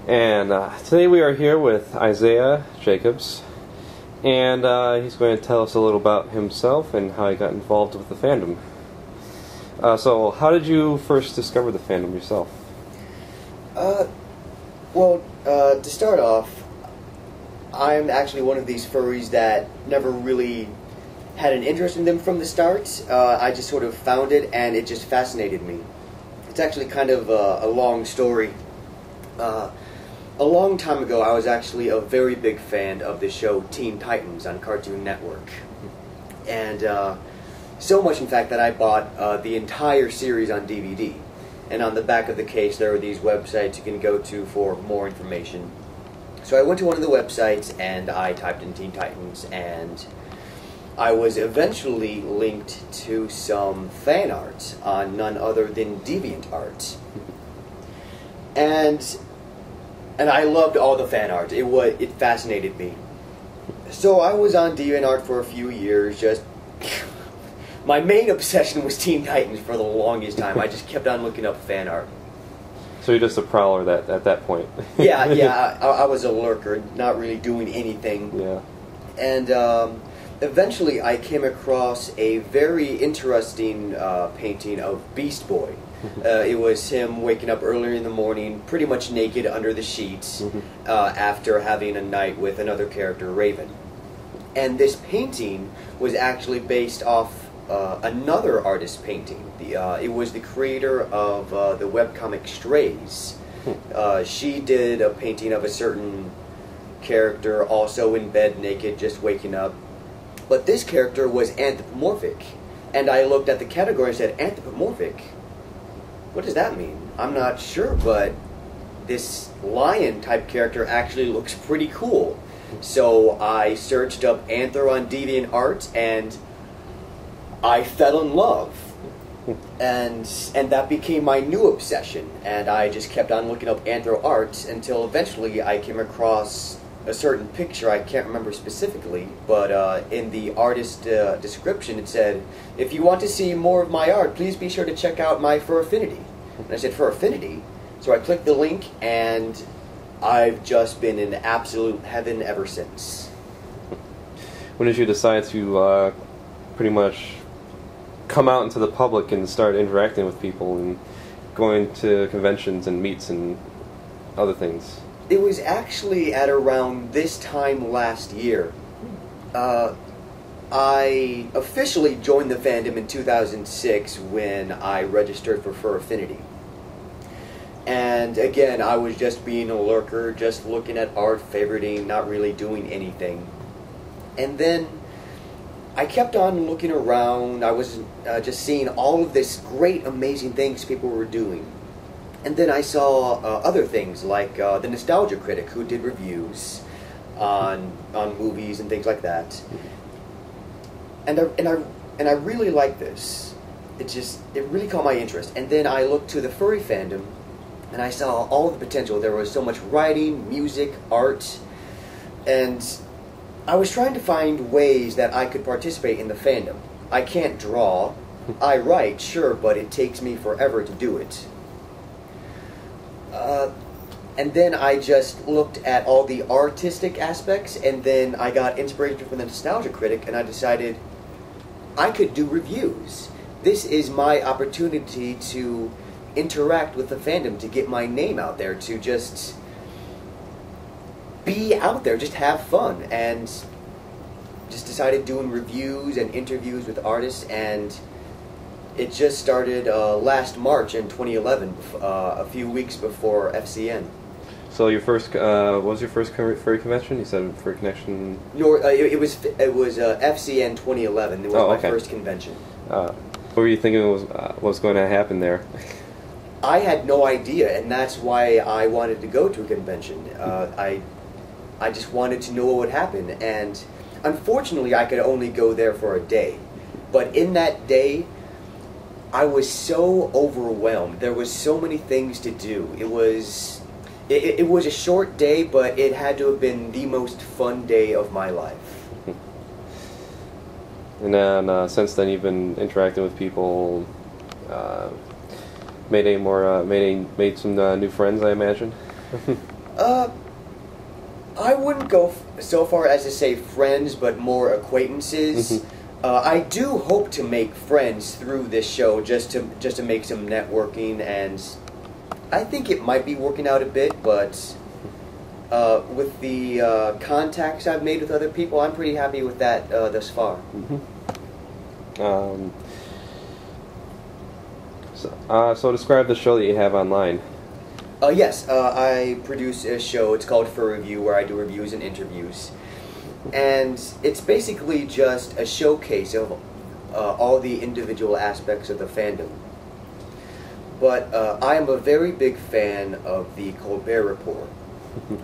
And today we are here with Isiah Jacobs, and he's going to tell us a little about himself and how he got involved with the fandom. So, how did you first discover the fandom yourself? To start off, I'm actually one of these furries that never really had an interest in them from the start. I just sort of found it, and it just fascinated me. It's actually kind of a long story. A long time ago, I was actually a very big fan of the show Teen Titans on Cartoon Network. And so much, in fact, that I bought the entire series on DVD. And on the back of the case, there are these websites you can go to for more information. So I went to one of the websites, and I typed in Teen Titans, and I was eventually linked to some fan art on none other than DeviantArt. And I loved all the fan art. It fascinated me. So I was on DeviantArt for a few years. Just my main obsession was Teen Titans for the longest time. I just kept on looking up fan art. So you're just a prowler at that point. Yeah. I was a lurker, not really doing anything. Yeah. And eventually, I came across a very interesting painting of Beast Boy. It was him waking up earlier in the morning, pretty much naked under the sheets, after having a night with another character, Raven. And this painting was actually based off another artist's painting. It was the creator of the webcomic Strays. She did a painting of a certain character, also in bed, naked, just waking up. But this character was anthropomorphic. And I looked at the category and said, anthropomorphic? What does that mean? I'm not sure, but this lion-type character actually looks pretty cool. So I searched up Anthro on DeviantArt, and I fell in love. And that became my new obsession. And I just kept on looking up Anthro art until eventually I came across a certain picture. I can't remember specifically, but in the artist description it said, if you want to see more of my art, please be sure to check out my Fur Affinity. And I said, Fur Affinity? So I clicked the link, and I've just been in absolute heaven ever since. When did you decide to pretty much come out into the public and start interacting with people and going to conventions and meets and other things? It was actually at around this time last year. I officially joined the fandom in 2006 when I registered for Fur Affinity. And again, I was just being a lurker, just looking at art, favoriting, not really doing anything. And then I kept on looking around. I was just seeing all of this great, amazing things people were doing. And then I saw other things like the Nostalgia Critic, who did reviews on movies and things like that. And I really liked this. It really caught my interest. And then I looked to the furry fandom, and I saw all the potential. There was so much writing, music, art, and I was trying to find ways that I could participate in the fandom. I can't draw. I write, sure, but it takes me forever to do it. And then I just looked at all the artistic aspects, and then I got inspiration from the Nostalgia Critic, and I decided I could do reviews. This is my opportunity to interact with the fandom, to get my name out there, to just be out there, just have fun, and just decided doing reviews and interviews with artists, and it just started last March in 2011, a few weeks before FCN. So your first, what was your first furry convention? You said Furry Connection? No, it was FCN 2011. It was my first convention. What were you thinking was going to happen there? I had no idea, and that's why I wanted to go to a convention. I just wanted to know what would happen, and unfortunately I could only go there for a day. But in that day, I was so overwhelmed. There was so many things to do. It was a short day, but it had to have been the most fun day of my life. And then since then, you've been interacting with people, made some new friends, I imagine. Uh, I wouldn't go so far as to say friends, but more acquaintances. I do hope to make friends through this show, just to make some networking, and I think it might be working out a bit. But with the contacts I've made with other people, I'm pretty happy with that thus far. So describe the show that you have online. Yes, I produce a show. It's called Furry Review, where I do reviews and interviews. And it's basically just a showcase of all the individual aspects of the fandom. But I am a very big fan of the Colbert Report.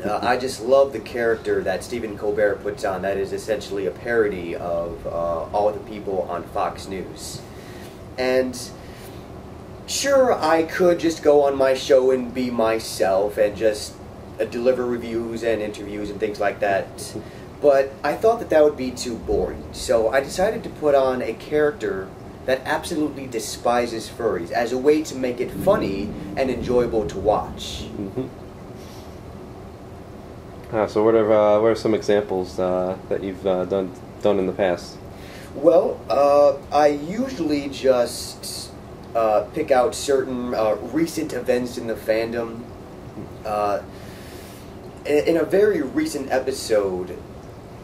I just love the character that Stephen Colbert puts on. That is essentially a parody of all the people on Fox News. And sure, I could just go on my show and be myself and just deliver reviews and interviews and things like that. But I thought that that would be too boring. So I decided to put on a character that absolutely despises furries as a way to make it funny and enjoyable to watch. So what are some examples that you've done in the past? Well, I usually just pick out certain recent events in the fandom. In a very recent episode,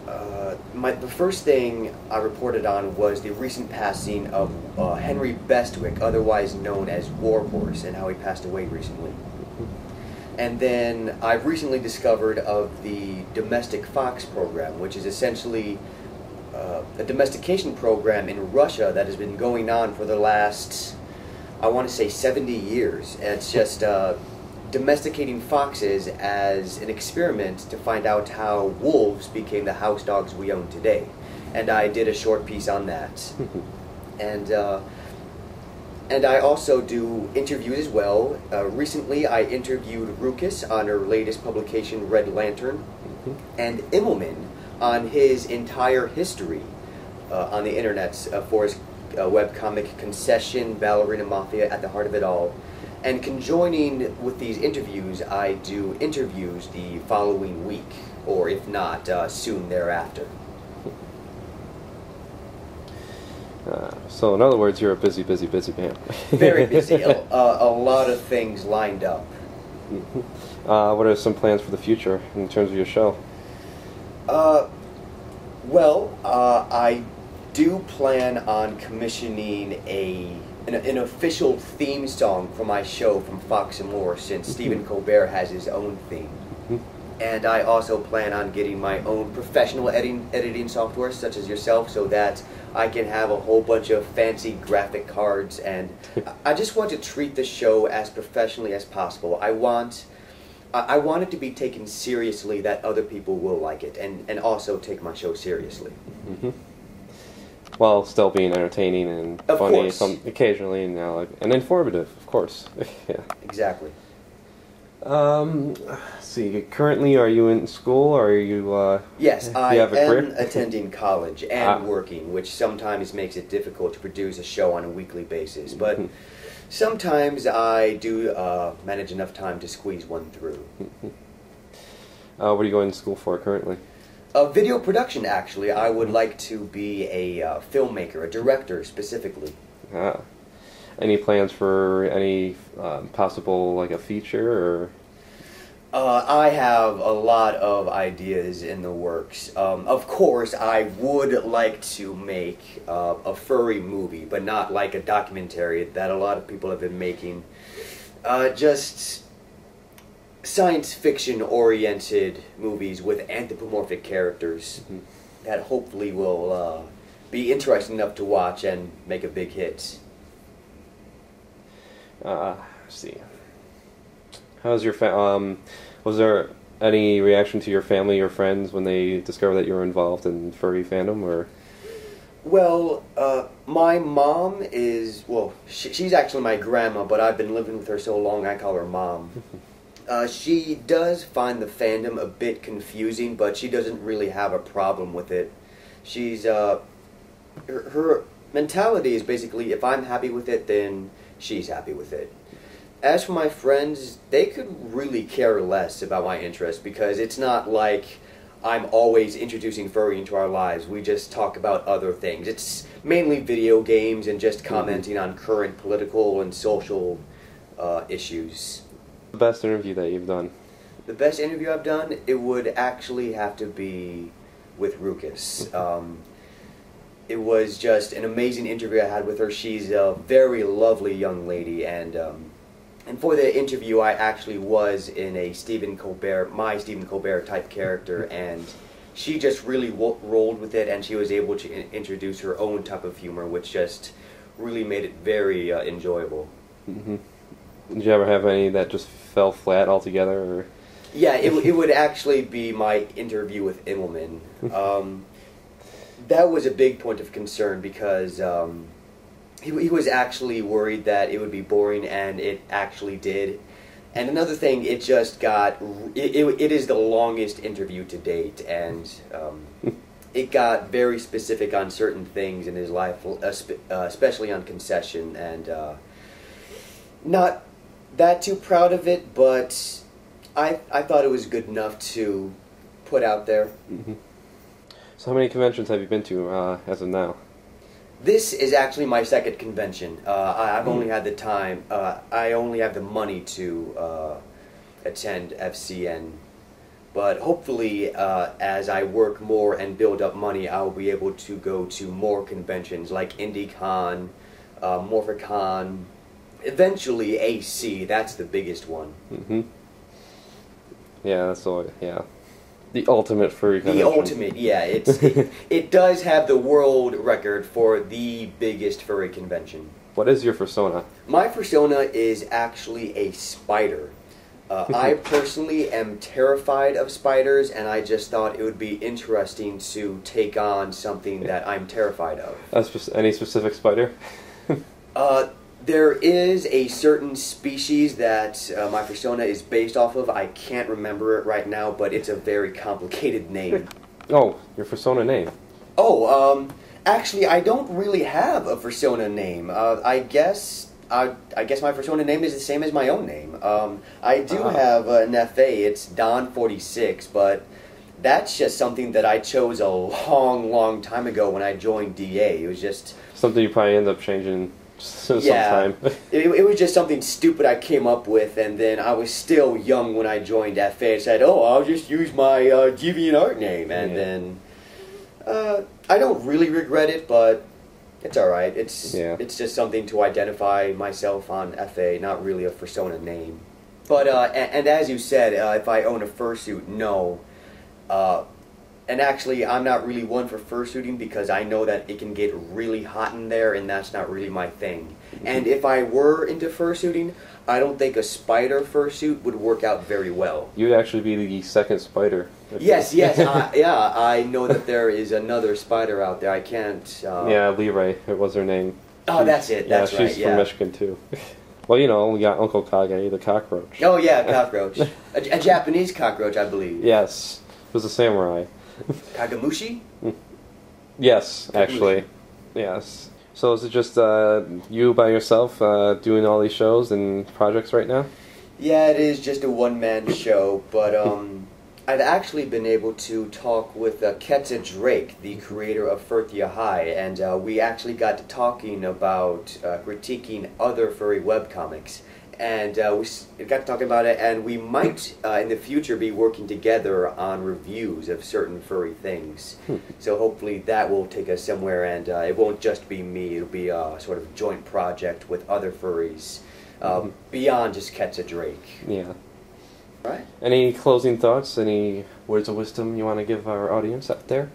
the first thing I reported on was the recent passing of Henry Bestwick, otherwise known as Warhorse, and how he passed away recently. And then I recently discovered of the Domestic Fox program, which is essentially a domestication program in Russia that has been going on for the last, I want to say, 70 years. And it's just domesticating foxes as an experiment to find out how wolves became the house dogs we own today. And I did a short piece on that. And I also do interviews as well. Recently I interviewed Rukus on her latest publication, Red Lantern, and Immelman on his entire history on the internet for his webcomic Concession, Ballerina Mafia, At the Heart of It All. And conjoining with these interviews, I do interviews the following week, or if not, soon thereafter. So in other words, you're a busy man. Very busy. A lot of things lined up. What are some plans for the future in terms of your show? Well, I do plan on commissioning an official theme song for my show from Fox & More, since Stephen Colbert has his own theme. And I also plan on getting my own professional editing software, such as yourself, so that I can have a whole bunch of fancy graphic cards. And I just want to treat the show as professionally as possible. I want it to be taken seriously, that other people will like it, and also take my show seriously. While still being entertaining and of funny, course. Occasionally, and informative, of course. Yeah. Exactly. Let's see. Currently, are you in school, or are you? Yes, I have a am career? attending college and working, which sometimes makes it difficult to produce a show on a weekly basis. But sometimes I do manage enough time to squeeze one through. What are you going to school for currently? Video production, actually. I would like to be a filmmaker, a director specifically. Any plans for any possible, like, a feature, or? I have a lot of ideas in the works. Of course, I would like to make a furry movie, but not like a documentary that a lot of people have been making. Just science fiction-oriented movies with anthropomorphic characters that hopefully will be interesting enough to watch and make a big hit. Let's see. How's your was there any reaction to your family or friends when they discovered that you were involved in furry fandom, or? Well, my mom is, well, she's actually my grandma, but I've been living with her so long I call her Mom. She does find the fandom a bit confusing, but she doesn't really have a problem with it. She's, her mentality is basically, if I'm happy with it, then she's happy with it. As for my friends, they could really care less about my interest because it's not like I'm always introducing furry into our lives. We just talk about other things. It's mainly video games and just commenting on current political and social issues. The best interview that you've done? The best interview I've done, it would actually have to be with Ruckus. It was just an amazing interview I had with her. She's a very lovely young lady, and for the interview, I actually was in a Stephen Colbert type character, and she just really rolled with it, and she was able to introduce her own type of humor, which just really made it very enjoyable. Mm-hmm. Did you ever have any that just fell flat altogether? Or? Yeah, it would actually be my interview with Immelman. That was a big point of concern because he was actually worried that it would be boring, and it actually did. And another thing, it just got... It is the longest interview to date, and it got very specific on certain things in his life, especially on concession, and not that too proud of it, but I thought it was good enough to put out there. Mm-hmm. So how many conventions have you been to as of now? This is actually my second convention. I've only had the time, I only have the money to attend FCN. But hopefully, as I work more and build up money, I'll be able to go to more conventions like IndieCon, Furcon, eventually AC. That's the biggest one. Mm-hmm. Yeah, that's all. Yeah. The ultimate furry convention. The ultimate, yeah. It does have the world record for the biggest furry convention. What is your persona? My persona is actually a spider. I personally am terrified of spiders, and I just thought it would be interesting to take on something that I'm terrified of. Any specific spider? There is a certain species that my persona is based off of. I can't remember it right now, but it's a very complicated name. Oh, your persona name. Oh, actually, I don't really have a persona name. I guess my persona name is the same as my own name. I do have an FA. It's Don46, but that's just something that I chose a long time ago when I joined DA. It was just something you probably end up changing. Yeah, it was just something stupid I came up with, and then I was still young when I joined FA. I said, "Oh, I'll just use my DeviantArt name," and then I don't really regret it, but it's all right. It's just something to identify myself on FA, not really a persona name. But and as you said, if I own a fursuit, no. And actually, I'm not really one for fursuiting because I know that it can get really hot in there, and that's not really my thing. And if I were into fursuiting, I don't think a spider fursuit would work out very well. You would actually be the second spider. Yes, yeah, I know that there is another spider out there. I can't... Yeah, Leray, it was her name. Oh, that's it, that's right, she's from Michigan, too. Well, you know, we got Uncle Kage, the cockroach. Oh, yeah, cockroach. a Japanese cockroach, I believe. Yes, it was a samurai. Kagamushi? Yes, actually. Yes. So is it just you by yourself doing all these shows and projects right now? Yeah, it is just a one-man show, but I've actually been able to talk with Ketsa Drake, the creator of Furthia High, and we actually got to talking about critiquing other furry webcomics. And we got to talking about it, and we might, in the future, be working together on reviews of certain furry things. So hopefully that will take us somewhere, and it won't just be me. It'll be a sort of joint project with other furries, beyond just Ketsa Drake. Yeah. Right. Any closing thoughts? Any words of wisdom you want to give our audience out there?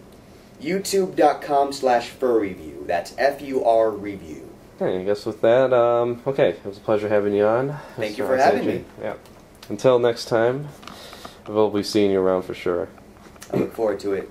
YouTube.com/furreview. That's F-U-R review. Okay, I guess with that, okay, it was a pleasure having you on. Thank you for having me. Yeah. Until next time, we'll be seeing you around for sure. I look forward to it.